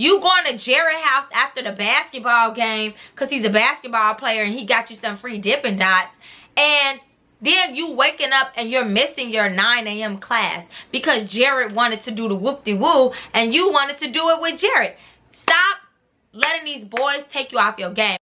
You going to Jared's house after the basketball game because he's a basketball player and he got you some free Dippin' Dots. And then you waking up and you're missing your 9 a.m. class because Jared wanted to do the whoop-de-woo and you wanted to do it with Jared. Stop letting these boys take you off your game.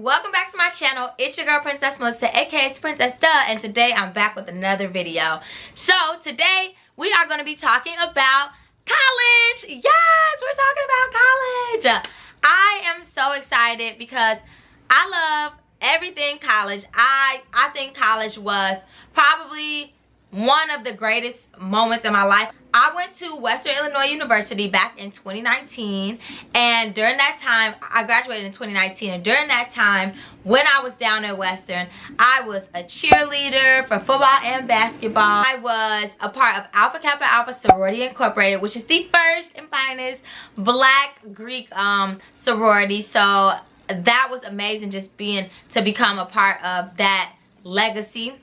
Welcome back to my channel. It's your girl Princess Melissa, aka Princess Duh, and today I'm back with another video. So today we are going to be talking about college. Yes, we're talking about college. I am so excited because I love everything college. I think college was probably one of the greatest moments in my life. I went to Western Illinois University back in 2019, and during that time, I graduated in 2019, and during that time, when I was down at Western, I was a cheerleader for football and basketball. I was a part of Alpha Kappa Alpha Sorority Incorporated, which is the first and finest Black Greek sorority. So that was amazing, just to become a part of that legacy.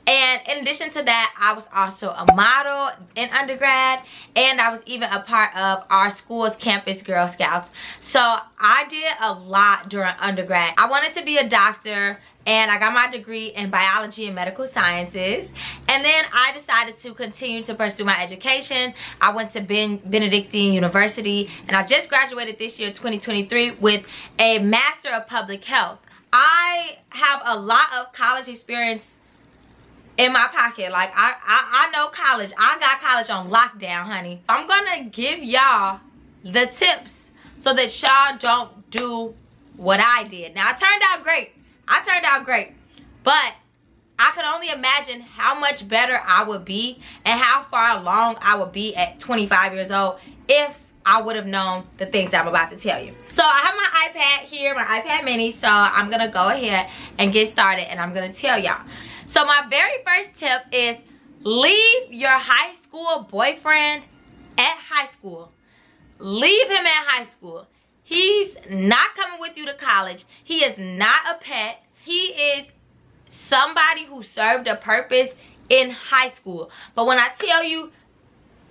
And in addition to that, I was also a model in undergrad, and I was even a part of our school's campus Girl Scouts. So I did a lot during undergrad. I wanted to be a doctor, and I got my degree in biology and medical sciences, and then I decided to continue to pursue my education. I went to Benedictine University, and I just graduated this year 2023 with a Master of Public Health. I have a lot of college experience in my pocket. Like, I know college. I got college on lockdown, honey. I'm gonna give y'all the tips so that y'all don't do what I did. Now, I turned out great. But I could only imagine how much better I would be and how far along I would be at 25 years old if I would have known the things that I'm about to tell you. So I have my iPad here, my iPad mini, so I'm gonna go ahead and get started, and I'm gonna tell y'all. So my very first tip is leave your high school boyfriend at high school. Leave him at high school. He's not coming with you to college. He is not a pet. He is somebody who served a purpose in high school. But when I tell you,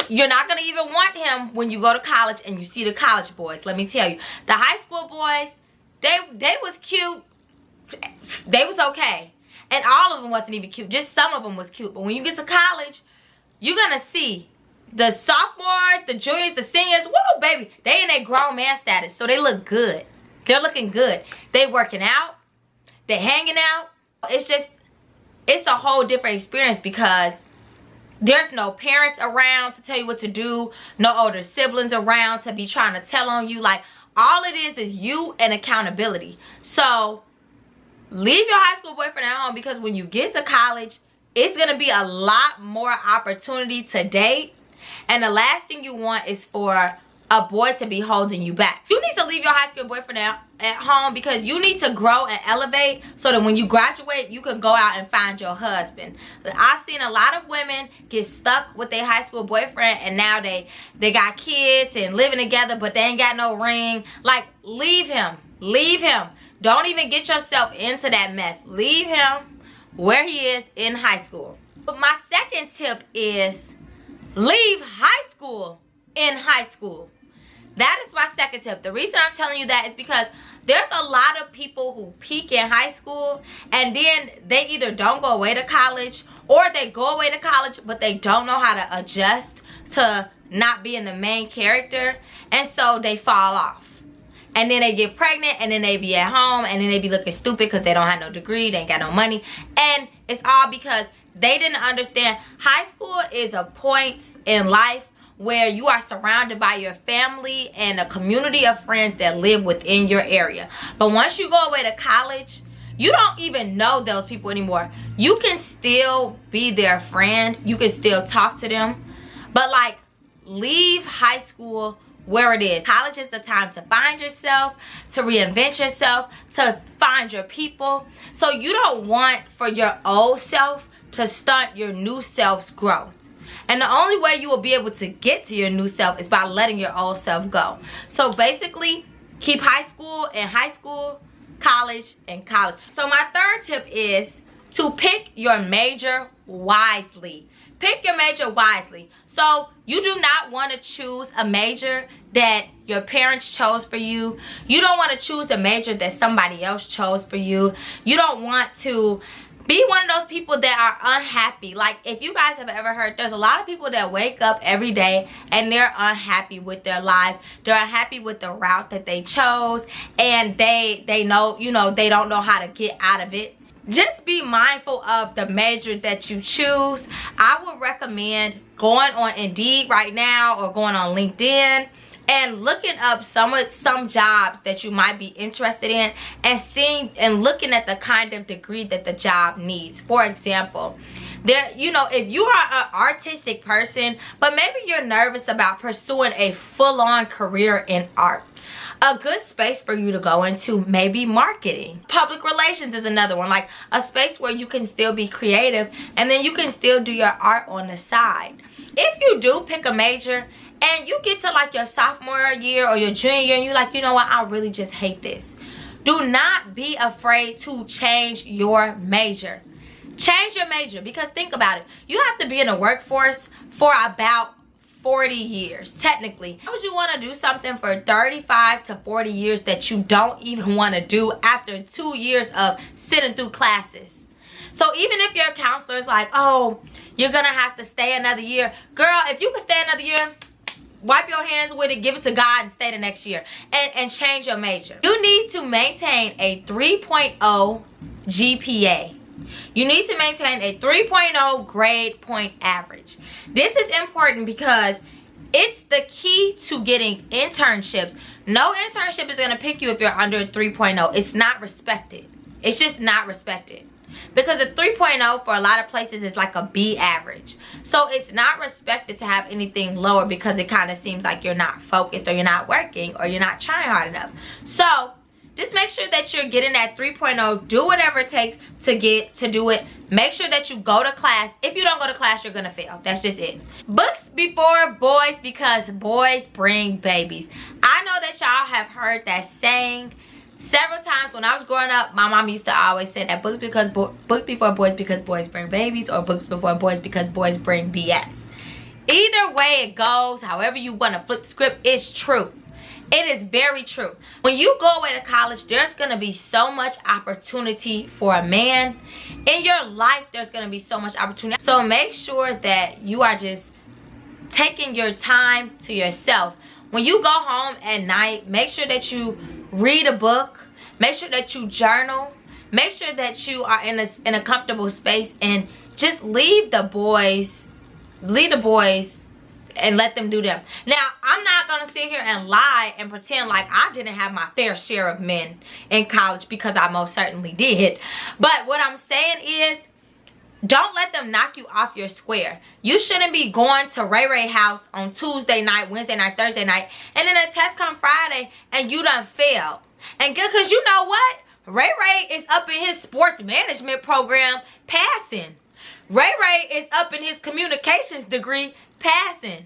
you're not going to even want him when you go to college and you see the college boys. Let me tell you, the high school boys, they was cute. They was okay. And all of them wasn't even cute. Just some of them was cute. But when you get to college, you're going to see the sophomores, the juniors, the seniors. Whoa, baby. They in their grown man status. So they look good. They're looking good. They working out. They hanging out. It's a whole different experience because there's no parents around to tell you what to do. No older siblings around to be trying to tell on you. Like, all it is you and accountability. So leave your high school boyfriend at home, because when you get to college, it's going to be a lot more opportunity to date. And the last thing you want is for a boy to be holding you back. You need to leave your high school boyfriend at home because you need to grow and elevate so that when you graduate, you can go out and find your husband. I've seen a lot of women get stuck with their high school boyfriend, and now they got kids and living together, but they ain't got no ring. Like, leave him. Leave him. Don't even get yourself into that mess. Leave him where he is in high school. But my second tip is leave high school in high school. That is my second tip. The reason I'm telling you that is because there's a lot of people who peak in high school and then they either don't go away to college, or they go away to college but they don't know how to adjust to not being the main character, and so they fall off. And then they get pregnant, and then they be at home, and then they be looking stupid because they don't have no degree, they ain't got no money. And it's all because they didn't understand high school is a point in life where you are surrounded by your family and a community of friends that live within your area. But once you go away to college, you don't even know those people anymore. You can still be their friend. You can still talk to them. But, like, leave high school where it is. College is the time to find yourself, to reinvent yourself, to find your people. So you don't want for your old self to stunt your new self's growth. And the only way you will be able to get to your new self is by letting your old self go. So basically, keep high school and high school, college and college. So my third tip is to pick your major wisely. Pick your major wisely. So you do not want to choose a major that your parents chose for you. You don't want to choose a major that somebody else chose for you. You don't want to be one of those people that are unhappy. Like, if you guys have ever heard, there's a lot of people that wake up every day and they're unhappy with their lives. They're unhappy with the route that they chose, and they know, you know, they don't know how to get out of it. Just be mindful of the major that you choose. I would recommend going on Indeed right now or going on LinkedIn and looking up some jobs that you might be interested in, and seeing and looking at the kind of degree that the job needs. For example, there, you know, if you are an artistic person, but maybe you're nervous about pursuing a full-on career in art, a good space for you to go into may be marketing. Public relations is another one, like a space where you can still be creative and then you can still do your art on the side. If you do pick a major and you get to like your sophomore year or your junior year and you're like, you know what, I really just hate this, do not be afraid to change your major. Change your major, because think about it. You have to be in the workforce for about 40 years technically. Why would you want to do something for 35 to 40 years that you don't even want to do after 2 years of sitting through classes? So even if your counselor is like, oh, you're gonna have to stay another year, girl, if you can stay another year, wipe your hands with it, give it to God, and stay the next year and change your major. You need to maintain a 3.0 GPA. You need to maintain a 3.0 grade point average. This is important because it's the key to getting internships. No internship is going to pick you if you're under a 3.0. It's not respected. It's just not respected. Because a 3.0 for a lot of places is like a B average. So it's not respected to have anything lower, because it kind of seems like you're not focused, or you're not working, or you're not trying hard enough. So just make sure that you're getting that 3.0. Do whatever it takes to do it. Make sure that you go to class. If you don't go to class, you're gonna fail. That's just it. Books before boys, because boys bring babies. I know that y'all have heard that saying several times. When I was growing up, my mom used to always say that books before boys because boys bring babies, or books before boys because boys bring BS. Either way it goes, however you want to flip the script, it's true. It is very true. When you go away to college, there's going to be so much opportunity for a man. In your life, there's going to be so much opportunity. So make sure that you are just taking your time to yourself. When you go home at night, make sure that you read a book. Make sure that you journal. Make sure that you are in a comfortable space, and just leave the boys and let them do them. Now, I'm not gonna sit here and lie and pretend like I didn't have my fair share of men in college, because I most certainly did. But what I'm saying is, don't let them knock you off your square. You shouldn't be going to Ray Ray house on Tuesday night, Wednesday night, Thursday night, and then the test come Friday and you done failed. And because you know what? Ray Ray is up in his sports management program passing. Ray Ray is up in his communications degree passing.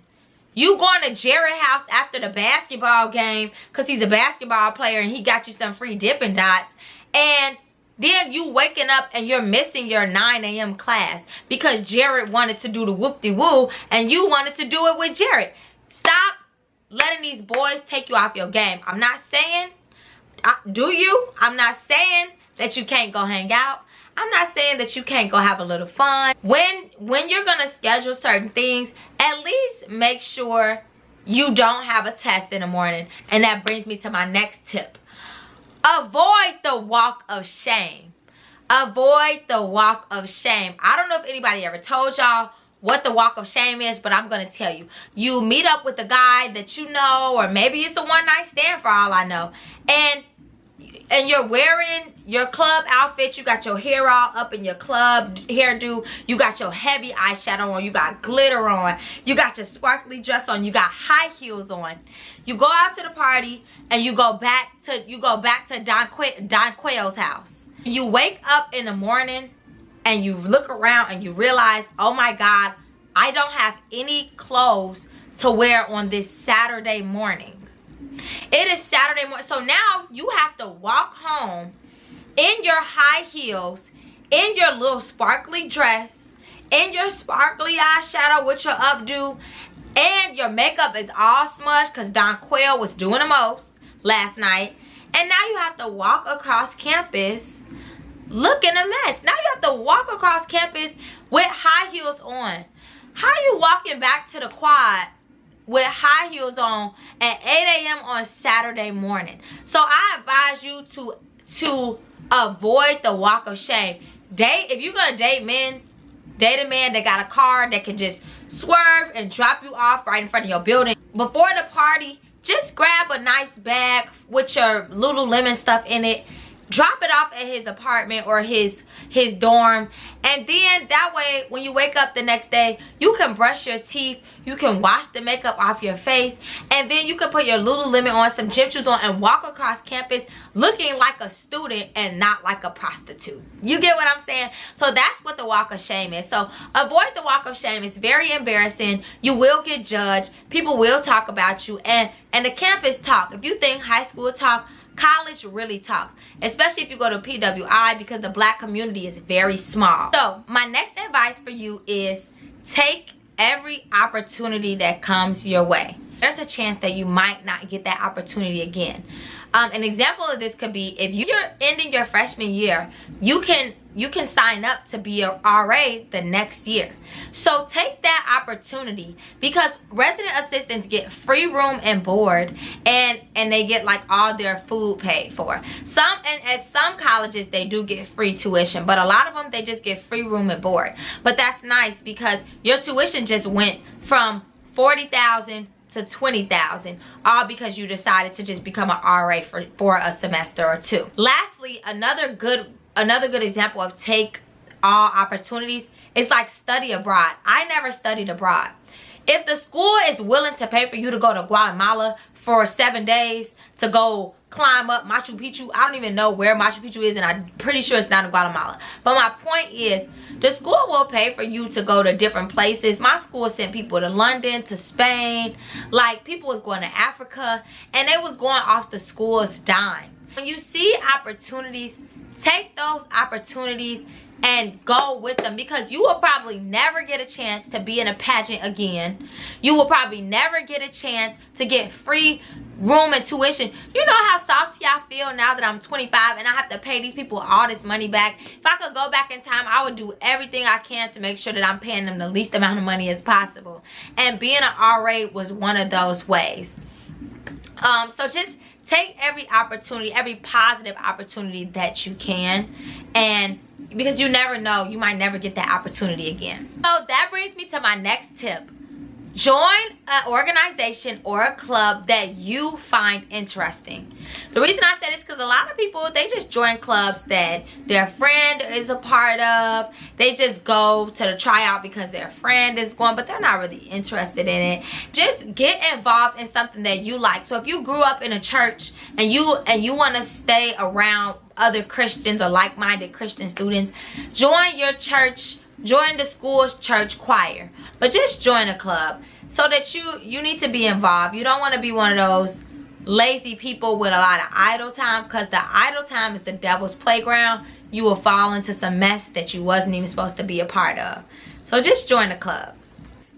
You going to Jared house after the basketball game because he's a basketball player and he got you some free Dippin' Dots, and then you waking up and you're missing your 9 a.m. class because Jared wanted to do the whoop-de-woo and you wanted to do it with Jared. Stop letting these boys take you off your game. I'm not saying, I'm not saying that you can't go hang out. I'm not saying that you can't go have a little fun. When you're gonna schedule certain things, at least make sure you don't have a test in the morning. And that brings me to my next tip. Avoid the walk of shame. Avoid the walk of shame. I don't know if anybody ever told y'all what the walk of shame is, but I'm gonna tell you. You meet up with a guy that you know, or maybe it's a one-night stand for all I know, and you're wearing your club outfit. You got your hair all up in your club hairdo. You got your heavy eyeshadow on. You got glitter on. You got your sparkly dress on. You got high heels on. You go out to the party and you go back to Don Quayle's house. You wake up in the morning and you look around and you realize, oh my God, I don't have any clothes to wear on this Saturday morning. It is Saturday morning. So now you have to walk home in your high heels, in your little sparkly dress, in your sparkly eyeshadow with your updo, and your makeup is all smudged because Don Quayle was doing the most last night. And now you have to walk across campus looking a mess. Now you have to walk across campus with high heels on. How you walking back to the quad with high heels on at 8 a.m. on Saturday morning? So I advise you to avoid the walk of shame. If you're gonna date men, date a man that got a car that can just swerve and drop you off right in front of your building. Before the party, just grab a nice bag with your Lululemon stuff in it. Drop it off at his apartment or his dorm, and then that way when you wake up the next day, you can brush your teeth, you can wash the makeup off your face, and then you can put your Lululemon on, some gym shoes on, and walk across campus looking like a student and not like a prostitute. You get what I'm saying? So that's what the walk of shame is. So avoid the walk of shame. It's very embarrassing. You will get judged. People will talk about you, and the campus talk. If you think high school talk, college really talks, especially if you go to PWI, because the black community is very small. So my next advice for you is take every opportunity that comes your way. There's a chance that you might not get that opportunity again. An example of this could be if you're ending your freshman year, you can sign up to be a RA the next year. So take that opportunity, because resident assistants get free room and board, and they get like all their food paid for. At some colleges they do get free tuition, but a lot of them they just get free room and board. But that's nice because your tuition just went from $40,000 to $20,000, all because you decided to just become an RA for a semester or two. Lastly, another good example of take all opportunities is like study abroad. I never studied abroad. If the school is willing to pay for you to go to Guatemala for 7 days to go climb up Machu Picchu, I don't even know where Machu Picchu is, and I'm pretty sure it's not in Guatemala. But my point is, the school will pay for you to go to different places. My school sent people to London, to Spain. Like, people was going to Africa, and they was going off the school's dime. When you see opportunities, take those opportunities and go with them, because you will probably never get a chance to be in a pageant again. You will probably never get a chance to get free room and tuition. You know how salty I feel now that I'm 25 and I have to pay these people all this money back. If I could go back in time, I would do everything I can to make sure that I'm paying them the least amount of money as possible. And being an RA was one of those ways. So just take every opportunity, every positive opportunity that you can, and because you never know, you might never get that opportunity again. So that brings me to my next tip. Join an organization or a club that you find interesting. The reason I say this is because a lot of people, they just join clubs that their friend is a part of. They just go to the tryout because their friend is going, but they're not really interested in it. Just get involved in something that you like. So if you grew up in a church and you want to stay around other Christians or like-minded Christian students, join your church. Join the school's church choir, but just join a club, so that you need to be involved. You don't want to be one of those lazy people with a lot of idle time, because the idle time is the devil's playground. You will fall into some mess that you wasn't even supposed to be a part of. So just join the club.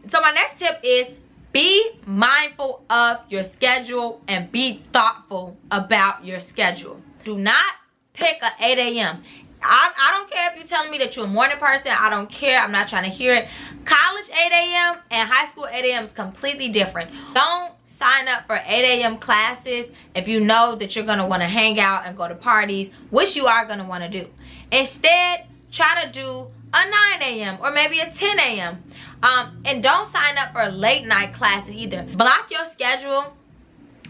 So my next tip is be mindful of your schedule and be thoughtful about your schedule. Do not pick a 8 a.m. I don't care if you're telling me that you're a morning person. I don't care. I'm not trying to hear it. College 8 a.m. and high school 8 a.m. is completely different. Don't sign up for 8 a.m. classes if you know that you're going to want to hang out and go to parties, which you are going to want to do. Instead, try to do a 9 a.m. or maybe a 10 a.m. And don't sign up for late night classes either. Block your schedule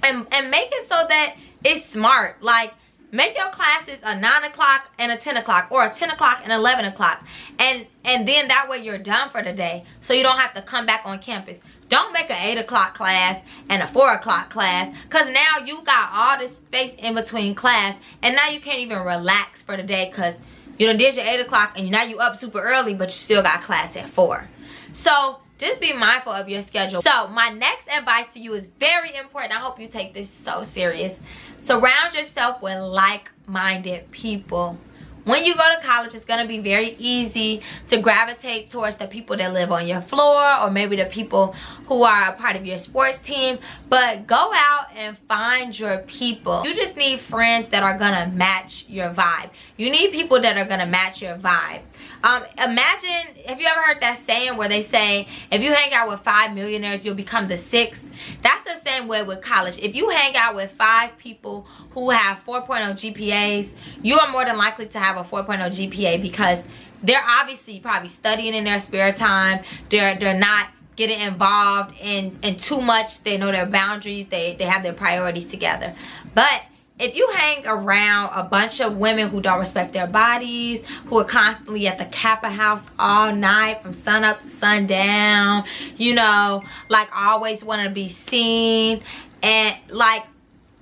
and make it so that it's smart. Like, make your classes a 9 o'clock and a 10 o'clock, or a 10 o'clock and 11 o'clock. And then that way you're done for the day, so you don't have to come back on campus. Don't make an 8 o'clock class and a 4 o'clock class, because now you got all this space in between class, and now you can't even relax for the day because you done did your 8 o'clock and now you up super early, but you still got class at 4. So just be mindful of your schedule. So my next advice to you is very important. I hope you take this so serious. Surround yourself with like-minded people. When you go to college, it's going to be very easy to gravitate towards the people that live on your floor, or maybe the people who are a part of your sports team. But go out and find your people. You just need friends that are going to match your vibe. You need people that are going to match your vibe. Imagine, have you ever heard that saying where they say, if you hang out with 5 millionaires, you'll become the 6th? That's the same way with college. If you hang out with 5 people who have 4.0 GPAs, you are more than likely to have a 4.0 GPA, because they're obviously probably studying in their spare time. They're not getting involved in too much. They know their boundaries. They have their priorities together. But if you hang around a bunch of women who don't respect their bodies, who are constantly at the Kappa house all night from sun up to sundown, you know, like always want to be seen, and like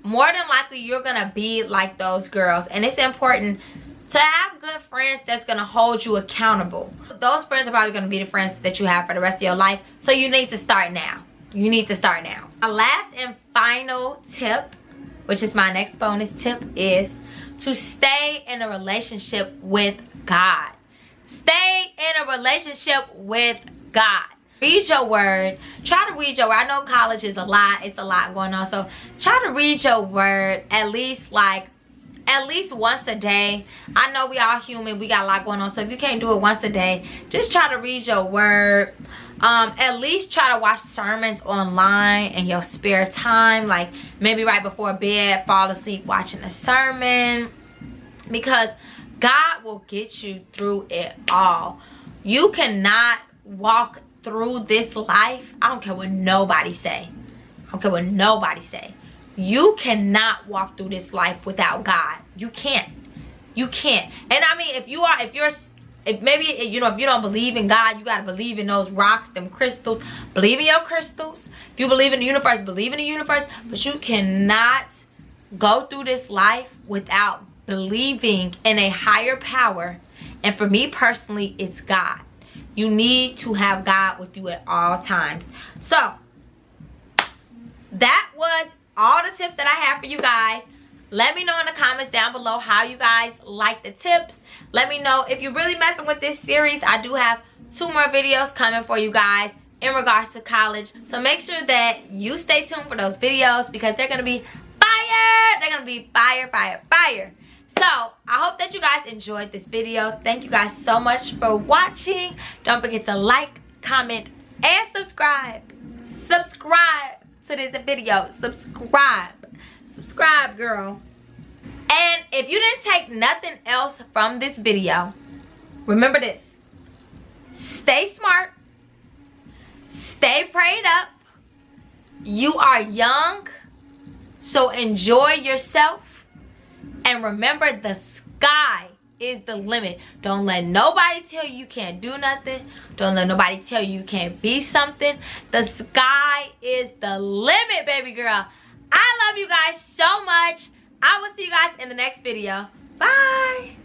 more than likely you're gonna be like those girls. And it's important to have good friends that's gonna hold you accountable. Those friends are probably gonna be the friends that you have for the rest of your life. So you need to start now. You need to start now. A last and final tip, which is my next bonus tip, is to stay in a relationship with God. Stay in a relationship with God. Read your word. Try to read your word. I know college is a lot. It's a lot going on. So try to read your word at least once a day. I know we all human. We got a lot going on. So if you can't do it once a day, just try to read your word. At least try to watch sermons online in your spare time. Like maybe right before bed, fall asleep watching a sermon. Because God will get you through it all. You cannot walk through this life. I don't care what nobody say. I don't care what nobody say. You cannot walk through this life without God. You can't. You can't. And I mean, if maybe, you know, if you don't believe in God, you got to believe in those rocks, them crystals. Believe in your crystals. If you believe in the universe, believe in the universe. But you cannot go through this life without believing in a higher power. And for me personally, it's God. You need to have God with you at all times. So that was all the tips that I have for you guys. Let me know in the comments down below how you guys like the tips. Let me know if you're really messing with this series. I do have 2 more videos coming for you guys in regards to college. So make sure that you stay tuned for those videos, because they're going to be fire. They're going to be fire, fire, fire. So I hope that you guys enjoyed this video. Thank you guys so much for watching. Don't forget to like, comment, and subscribe. Subscribe to this video. Subscribe, girl. And if you didn't take nothing else from this video, remember this: stay smart, stay prayed up. You are young, so enjoy yourself. And remember, the sky is the limit. Don't let nobody tell you you can't do nothing. Don't let nobody tell you you can't be something. The sky is the limit, baby girl. I love you guys so much. I will see you guys in the next video. Bye.